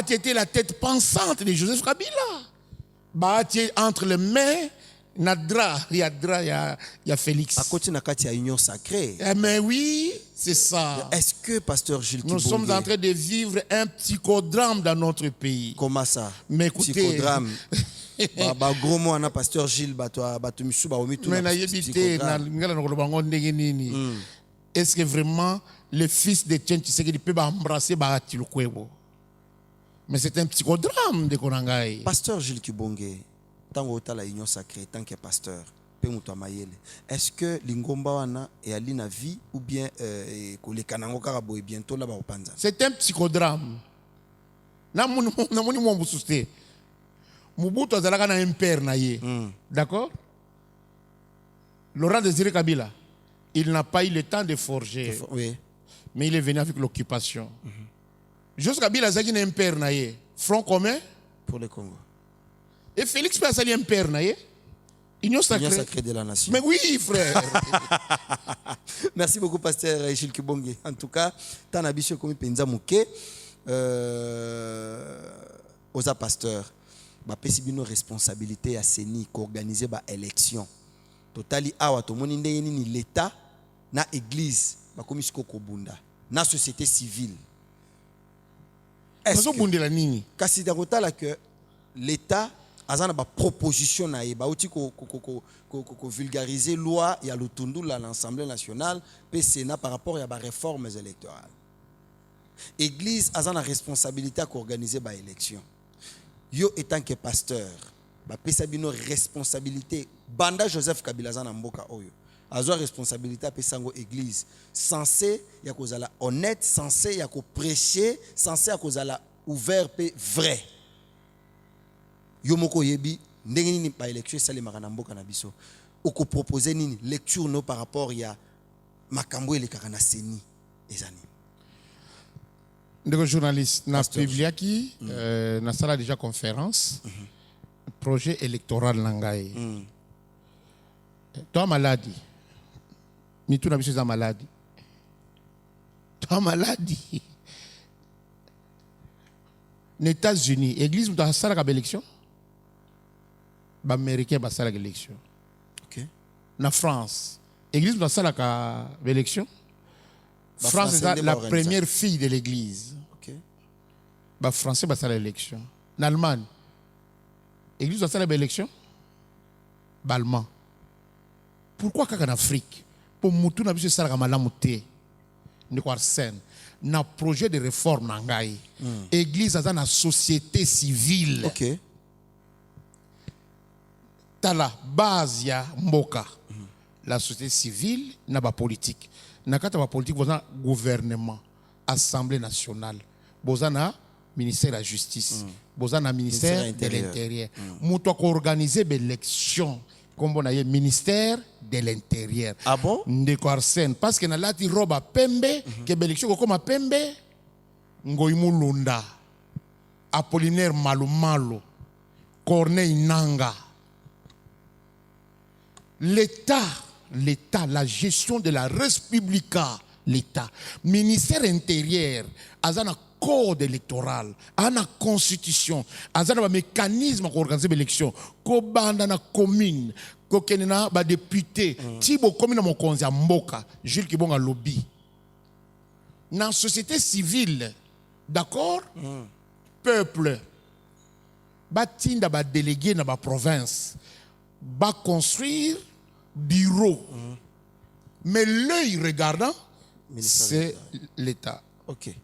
Tu étais la tête pensante de Joseph Kabila. Tu es entre les mains. Nadra, il y a Félix. À côté de l'Union sacrée. Mais oui, c'est ça. Est-ce que Pasteur Gilles Nous sommes en train de vivre un psychodrame dans notre pays. Comment ça? Mais écoutez, psychodrame. Gros mot, Pasteur Gilles, est-ce que vraiment le fils de Tien Tshisekedi peut embrasser Bahati Lukwebo? Mais c'est un psychodrame de Konangai. Pasteur Gilles Kibonge, tant que la union sacrée, tant que pasteur, est-ce que Lingomba wana est allé na vie ou bien le Kanango Karabo est bientôt là-bas au Panza? C'est un psychodrame. Mobutu azalaka na un père na ye. D'accord? Laurent Désiré Kabila, il n'a pas eu le temps de forger. Oui. Mais il est venu avec l'occupation. Joseph Kabila azalaki na un père na ye. Front commun pour le Congo. Et Félix peut azali un père na ye. Union sacrée de la nation. Mais oui, frère. Merci beaucoup, pasteur Gilles Kibonge. En tout cas, tant d'ambition comme Penza Mouké, aux pasteurs, c'est une responsabilité à CENI qu'organiser une élection. Totali awa to moni ndeni l'État na église ba komisi kokobunda na société civile. Est-ce que kasi dakotala que l'État azana ba proposition na ba outi ko vulgariser loi ya lutundula l'Assemblée nationale pe Sénat par rapport à ba réformes électorales. Église azana responsabilité à organiser ba élection. Yo étant que pasteur, ba pesa bino responsabilité banda Joseph Kabila zana mboka oyo. Azo responsabilité à pesango église censé ya kozala honnête, censé ya ko prêcher, censé ya kozala ouvert pe vrai. Yo moko yebi ndenge nini ba élection sale makana mboka na biso. Oko proposer nini lecture no par rapport ya makambo ele kakana CENI ezani. Ndeko journaliste na publiaki na sala déjà conférence projet électoral nangai. Toi maladie. Ni tout na biso za maladie. Toi maladie. Les États-Unis, l'église doit faire la élection. Les Américains doivent faire l'élection. OK. La France, l'église doit faire l'élection. La France est la première fille de l'église. OK. Les Français doivent faire l'élection. L'Allemagne, l'église doit faire l'élection. Les Allemands. Pourquoi en Afrique, pour Moutou n'a pas fait la malamouté, ne quoi scène. Na projet de réforme nangai. Église a na société civile. OK. Tala base ya mboka. La société civile na ba politique. Na kata ba politique boza gouvernement, assemblée nationale. Boza na ministère de la justice. Boza na ministère de l'intérieur. Mouto ko organiser l'élection comme on a le ministère de l'intérieur. Ah bon? Ndeko Arsène parce que na lati roba pembe que l'élection ko koma pembe ngoyimu lunda Apollinaire Malumalo Corneille Nanga. L'État, la gestion de la Respublica, l'État, ministère intérieur, azana code électoral, ana constitution, azana ba mécanisme pour organiser l'élection, ko banda na commune, ko kenena ba député, tibo commune mo konza mboka, Jules Kibonga lobby. Dans société civile, d'accord? Peuple, ba tinda ba délégué na ba province, ba construire bureau. Mais l'œil regardant, c'est l'État. OK.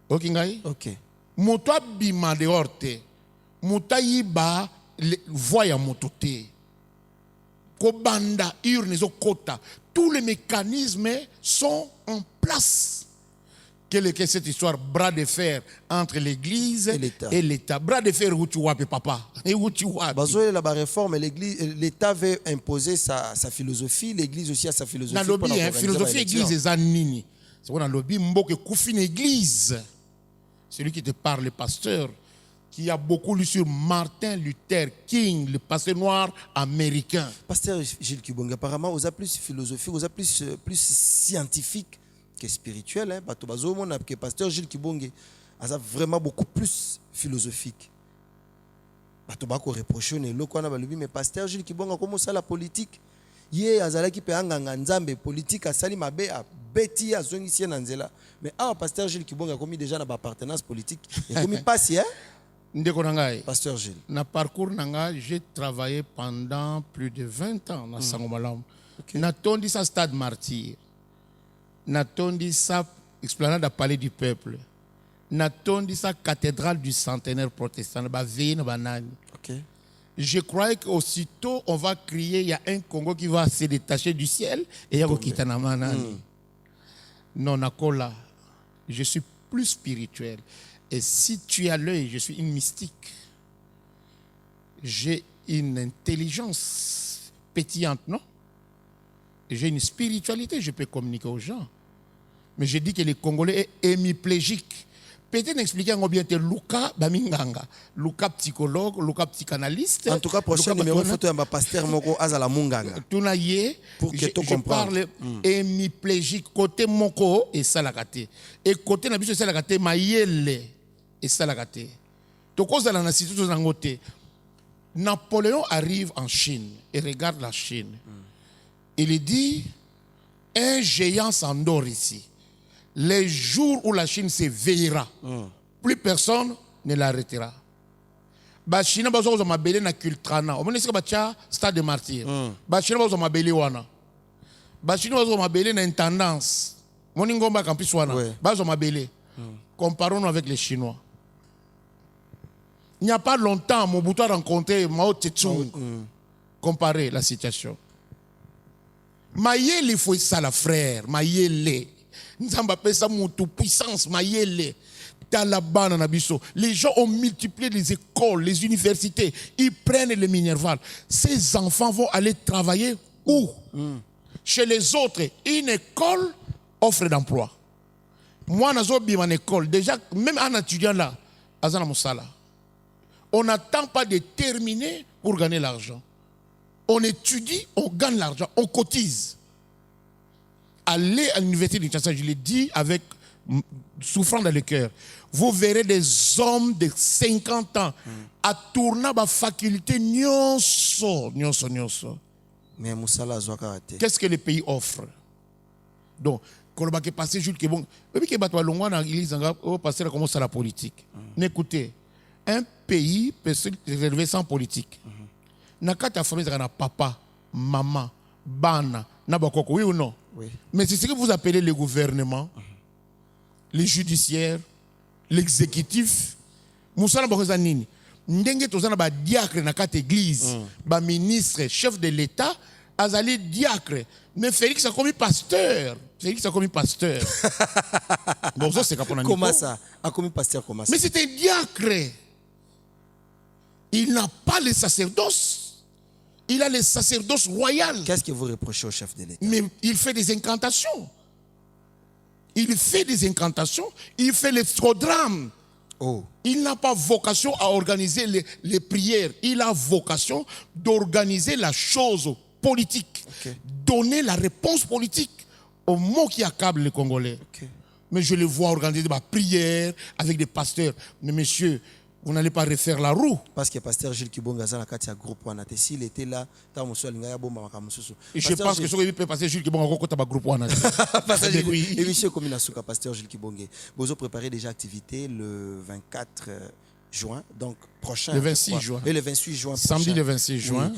Ok ngai? OK. Moto bima de orte. Moto yiba voix ya mototé. Kobanda urne zo kota. Tous les mécanismes sont en place. Quelle est cette histoire? Bras de fer entre l'église et l'État. Bras de fer où tu vois, papa. Et où tu vois. La réforme, l'État veut imposer sa philosophie, l'église aussi a sa philosophie. Dans lobby, philosophie église est zanini. C'est qu'on a lobby mboke koufine église. Celui qui te parle, le pasteur, qui a beaucoup lu sur Martin Luther King, le pasteur noir américain. Pasteur Gilles Kibonge, apparemment, vous avez plus philosophique, vous avez plus scientifique que spirituel. Hein? Que pasteur Gilles Kibonge a vraiment beaucoup plus philosophique. Mais pasteur Gilles Kibonge a commencé la politique. Yé azalaki pe anganga nzambe politique asali mabe a beti azongisi nanzela. Mais pasteur Gilles Kibonge a commis déjà na appartenance politique. Il a commis passé hein? Pasteur Gilles. Na parcours nanga, j'ai travaillé pendant plus de 20 ans dans Sangomalam. Natondi sa stade martyr. Natondi sa explanade à palais du peuple. Natondi sa cathédrale du centenaire protestant. Je croyais qu'aussitôt on va crier, il y a un Congo qui va se détacher du ciel et il y a un Non, Nakola, je suis plus spirituel. Et si tu as l'œil, je suis une mystique. J'ai une intelligence pétillante, non? J'ai une spiritualité, je peux communiquer aux gens. Mais je dis que les Congolais est hémiplégique. Peut-être expliquer en bien Luka Baminganga, Luka psychologue, Luka psychanalyste. En tout cas, prochain numéro photo un pasteur Moko Azala Munganga. Tunaye, pour que tu je parle hémiplégique côté Moko et Salakate. Et côté Nabiso Salakate Mayele et Salakate. To cause la nation zangote. Napoléon arrive en Chine et regarde la Chine. Il dit un géant s'endort ici. Les jours où la Chine se veillera, plus personne ne l'arrêtera. La Chine va se mabele na cultrana. On dit que stade de martyr. La Chine va se mabele wana. La Chine va se mabele na intendance. Mon ingomba campus wana. Va se mabele. Comparons-nous avec les Chinois. Il n'y a pas longtemps, Mobutu a rencontré Mao Tse-tung. Comparer la situation. Mayele, il faut ça, la frère. Mayele. Nous avons appelé ça mon tout-puissance. Mayele. Les gens ont multiplié les écoles, les universités. Ils prennent les minervales. Ces enfants vont aller travailler où? Chez les autres. Une école offre d'emploi. Moi, je suis en école. Déjà, même en étudiant là, on n'attend pas de terminer pour gagner l'argent. On étudie, on gagne l'argent, on cotise. Allez à l'université de Kinshasa, je l'ai dit avec souffrant dans le cœur. Vous verrez des hommes de 50 ans à tourner à la faculté nyonso. Mais qu'est-ce que le pays offre? Donc, quand on va passer Jules Kibonge, depuis que on va dans l'église, on va passer à commencer la politique. Mais écoutez, un pays peut se réserver sans politique. Nakata famille na papa, maman, bana, nabakoko, oui ou non? Oui. Mais c'est ce que vous appelez le gouvernement, le judiciaire, l'exécutif. Moussala Bakozanini. Ndenge tozana ba diacre na kata église, ba ministre, chef de l'État, azali diacre. Mais Félix a commis pasteur. Félix a commis pasteur. Bon, ça c'est comment ça? A commis pasteur comment ça? Mais c'est un diacre. Il n'a pas le sacerdoce. Il a le sacerdoce royal. Qu'est-ce que vous reprochez au chef de l'État? Mais il fait des incantations. Il fait des incantations. Il fait les strodраmes. Oh. Il n'a pas vocation à organiser les prières. Il a vocation d'organiser la chose politique. Okay. Donner la réponse politique aux mots qui accablent les Congolais. Okay. Mais je les vois organiser des prières avec des pasteurs. Mais monsieur, vous n'allez pas refaire la roue. Parce que pasteur Gilles Kibonge a un groupe s'il était là, et je pense que ce que peut passer Gilles Kibonge a un groupe émission comme pasteur Gilles Kibonge. Vous avez préparé déjà activité le 24 juin, donc prochain. Le 26 juin. Et le 28 juin. Samedi le 26 juin.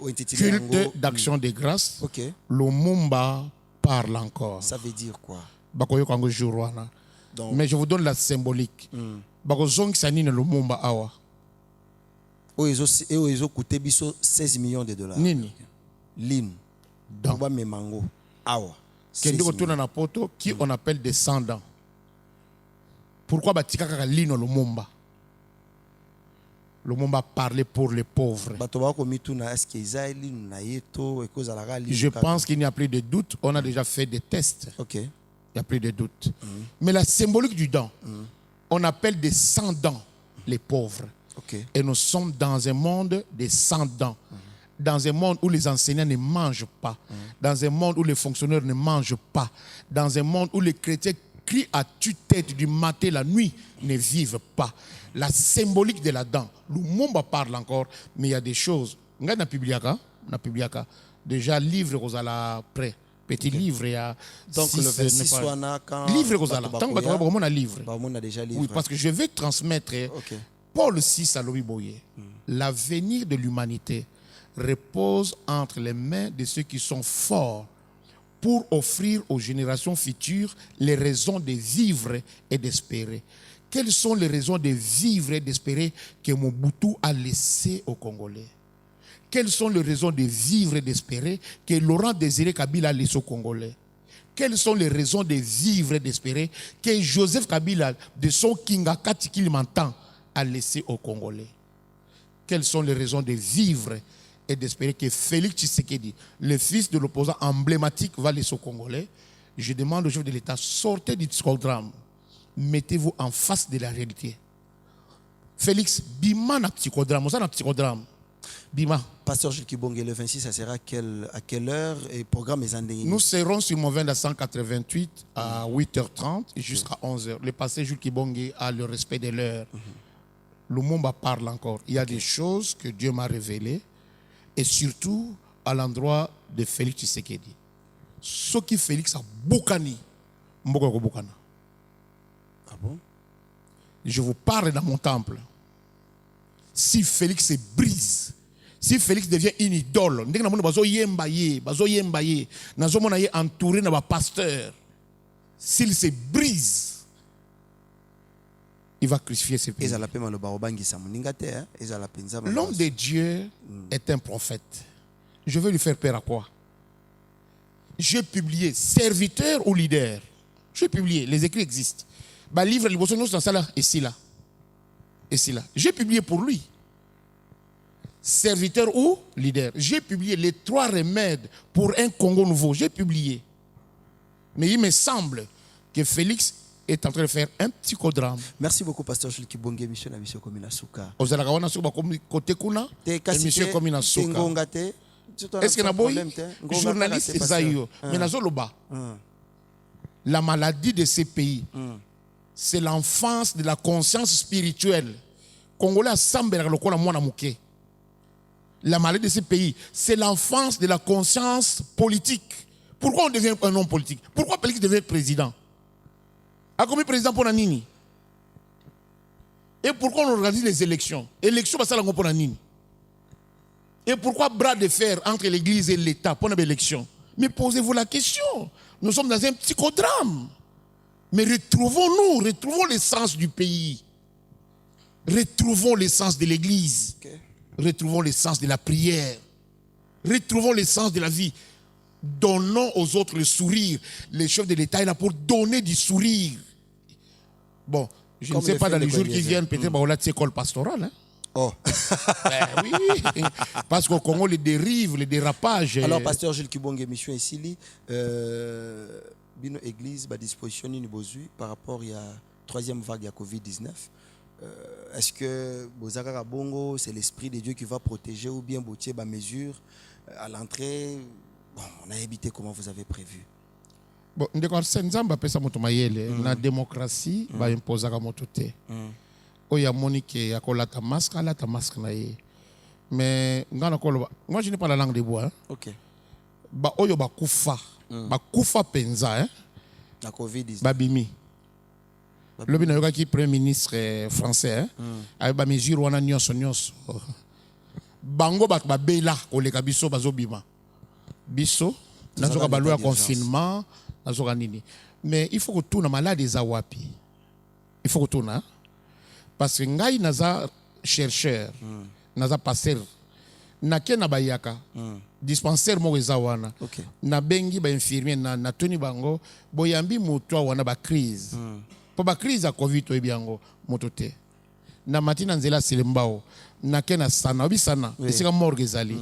Oui. Culte d'action de grâce. Okay. Lumumba parle encore. Ça veut dire quoi? Donc, mais je vous donne la symbolique. Lumumba awa. Ils ont coûté 16 millions de dollars. Nini. Lin. Dents. Toba memango. Awa. Kendi retourne na poto qui on appelle descendant. Pourquoi batika kaka lino Lumumba? Lumumba parlait pour les pauvres. Je pense qu'il n'y a plus de doute. On a déjà fait des tests. Ok. Il n'y a plus de doute. Mais la symbolique du dent, on appelle des sans dents les pauvres. Okay. Et nous sommes dans un monde des sans dents. Dans un monde où les enseignants ne mangent pas. Dans un monde où les fonctionnaires ne mangent pas. Dans un monde où les chrétiens crient à tue-tête du matin la nuit, ne vivent pas. La symbolique de la dent. Lumumba parle encore, mais il y a des choses. On a publié déjà livre Rosala prêt. Petit livre, il y a. Donc le 26 livre Rosala. Tant que on a livre. On a déjà livre. Oui, parce que je vais transmettre Paul VI à Louis Boyer. L'avenir de l'humanité repose entre les mains de ceux qui sont forts pour offrir aux générations futures les raisons de vivre et d'espérer. Quelles sont les raisons de vivre et d'espérer que Mobutu a laissées aux Congolais? Quelles sont les raisons de vivre et d'espérer que Laurent Désiré Kabila a laissées aux Congolais? Quelles sont les raisons de vivre et d'espérer que Joseph Kabila, de son Kingakati Kilimantan, a laissé aux Congolais? Quelles sont les raisons de vivre et d'espérer que Félix Tshisekedi, le fils de l'opposant emblématique, va laisser aux Congolais? Je demande au chef de l'État, sortez du psychodrame. Mettez-vous en face de la réalité. Félix, bima na psychodrame. On a psychodrame. Bima. Pasteur Jules Kibonge, le 26, ça sera à quelle heure et programme est endémique? Nous serons sur Movenda 188 à 8h30 jusqu'à 11h. Le pasteur Jules Kibonge a le respect de l'heure. Lumumba parle encore. Il y a des choses que Dieu m'a révélées et surtout à l'endroit de Félix Tshisekedi. Ce qui Félix a boukani, mboko boukana. Ah bon? Je vous parle dans mon temple. Si Félix se brise, si Félix devient une idole, entouré de pasteur, s'il se brise, il va crucifier ses pays. L'homme de Dieu est un prophète. Je vais lui faire peur à quoi? J'ai publié serviteur ou leader. J'ai publié, les écrits existent. Bah, livre, ici là. J'ai publié pour lui. Serviteur ou leader. J'ai publié les 3 remèdes pour un Congo nouveau. J'ai publié. Mais il me semble que Félix est en train de faire un psychodrame. Merci beaucoup, Pasteur Jules Kibonge, monsieur na mission Komina Souka. Côté kuna, monsieur Komina Souka. Est-ce que naboy journaliste Zayo, mais nazoloba. La maladie de ces pays, c'est l'enfance de la conscience spirituelle. Congolais a sambela lokola mwana muke. La maladie de ces pays, c'est l'enfance de la conscience politique. Pourquoi on devient un homme politique? Pourquoi Félix devient président? A commis président pour Nanini? Et pourquoi on organise les élections? Élections, c'est la pour Nanini. Et pourquoi bras de fer entre l'église et l'État pour une élection? Mais posez-vous la question. Nous sommes dans un psychodrame. Mais retrouvons l'essence du pays. Retrouvons l'essence de l'église. Retrouvons l'essence de la prière. Retrouvons l'essence de la vie. Donnons aux autres le sourire. Le chef de l'État est là pour donner du sourire. Bon, je ne sais pas dans les jours qui viennent, peut-être on a une école pastorale. Hein? Oh. Oui, parce qu'au Congo, les dérives, les dérapages. Alors, Pasteur Jules Kibonge, mission ici, Bino Église, à disposition par rapport à la 3e vague de Covid-19. Est-ce que Bozaka Bongo, c'est l'Esprit de Dieu qui va protéger ou bien boutier ma mesure à l'entrée? Bon, on a évité comment vous avez prévu. Bon, la démocratie va imposer à mototé. Oya Monique ya kolata masque na ye. Mais moi je n'ai pas la langue de bois. OK. Ba oyo ba kufa. Ba kufa penza hein. La Covid-19. Babimi. Le bina yoka ki premier ministre français hein. Avec ba mesure wana nyonso. Bango ba bela koleka biso bazobima. Biso nazoka balwa confinement, nazoka nini. Mais il faut que tout na malade za wapi. Il faut que tout na parce que ngai naza chercheur naza passer nake na bayaka dispensaire moko eza wana Okay. nabengi bainfirmier natuni bango boyambi moto awa wana bacrise mpo bacrise ya covid toyebi yango moto te na mati na nzela selembao nake na sana obi sana esika morgue ezali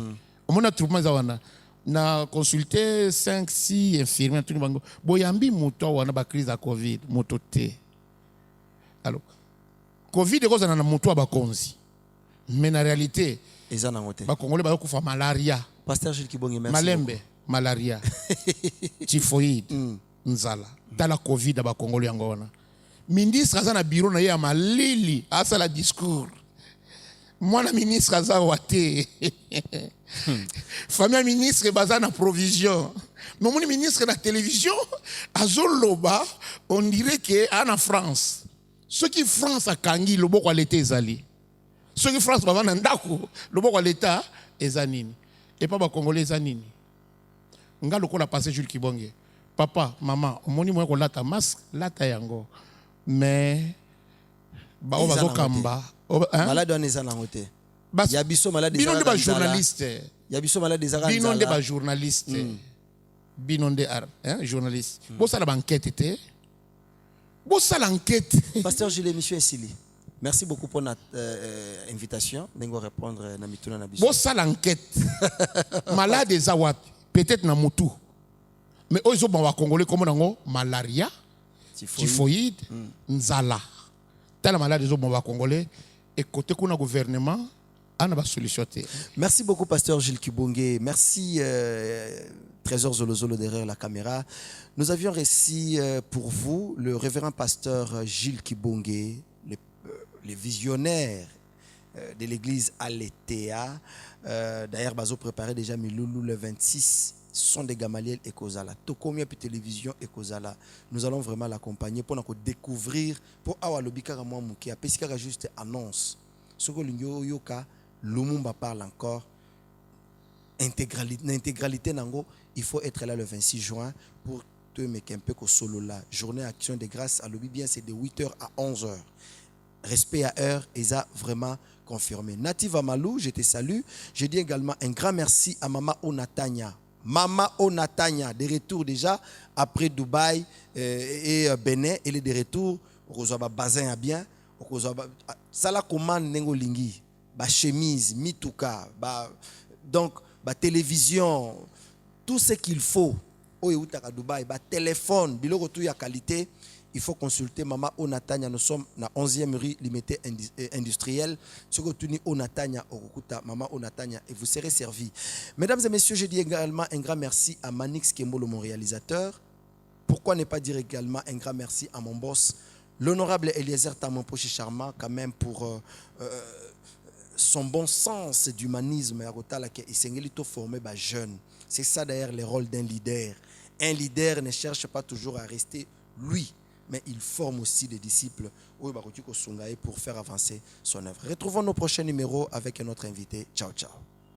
omona troupement eza wana na consulté 5-6 infirmier natuni bango boyambi moto awa wana bacrise ya covid moto te alors covid ekozala na moto ya bakonzi mais na réalité Eza nango te. bakongole bazokufa malaria Pasteur Gilles Kibonge, merci. malembe malaria typhoïde nzala tala covid ya bakongole yango wana ministre aza na bureau na ye ya malili asala discours mwana ministre aza wa te famille ya ministre baza na provision nomoni ministre na télévision azoloba on dirait que ana France soki France akangi loboko ya leta ezali soki France bava na ndako loboko ya leta eza nini epa bakongole eza nini nga lokola passé Jules Kibonge papa mama omoni moya kolata masque lata yango mais bao Eza bazokamba Malade wana eza nango te. Ya biso malade bino nde ezalaka bajournaliste Ya biso malade ezalaka bino nde nzala. bajournaliste bino nde journaliste bosala bankete te bosala enquête Pasteur Gilles, l'émission est sili. Merci beaucoup pour notre invitation. Nengo répondre na mituna na biso. bosala enquête malade eza wapi peut-être na mutu mais oyo ezobanga bakongole komo nango malaria typhoïde nzala tala malade ezobanga bakongole ekote kuna gouvernement ana basolution te. Merci beaucoup, Pasteur Gilles Kibonge. Merci, Trésor Zolozolo derrière la caméra. Nous avions reçu pour vous le révérend pasteur Gilles Kibonge, le visionnaire de l'église Aletea. D'ailleurs, Bazo préparait déjà Miloulou le 26. Son de Gamaliel et Kozala. Tokomia puis télévision et Kozala. Nous allons vraiment l'accompagner pour nous découvrir, pour avoir le bikara moi mouki. Après, c'est juste annonce. Ce que l'Union Yoka, Lumumba parle encore. Intégralité nango, il faut être là le 26 juin pour te mettre un peu que solo là. Journée action de grâce à l'obi bien, c'est de 8h à 11h. Respect à heure, et ça vraiment confirmé. Native Amalou, je te salue. Je dis également un grand merci à Mama Onatanya. Mama Onatanya, de retour déjà après Dubaï et Bénin. Elle est de retour. On a bazin à bien. Ça la commande nengo lingi. Ba chemise, mituka, donc ba télévision, tout ce qu'il faut. Au Dubaï, ba téléphone, biloko tout ya qualité. Il faut consulter Mama Onatanya. Nous sommes dans 11e rue limitée industrielle. Ce que tu dis Onatanya, Mama Onatanya, et vous serez servi. Mesdames et messieurs, je dis également un grand merci à Manix Kembolo, mon réalisateur. Pourquoi ne pas dire également un grand merci à mon boss, l'honorable Eliezer Tamampochi Charma, quand même pour son bon sens d'humanisme. C'est ça d'ailleurs le rôle d'un leader. Un leader ne cherche pas toujours à rester lui, mais il forme aussi des disciples pour faire avancer son œuvre. Retrouvons nos prochains numéros avec un autre invité. Ciao, ciao.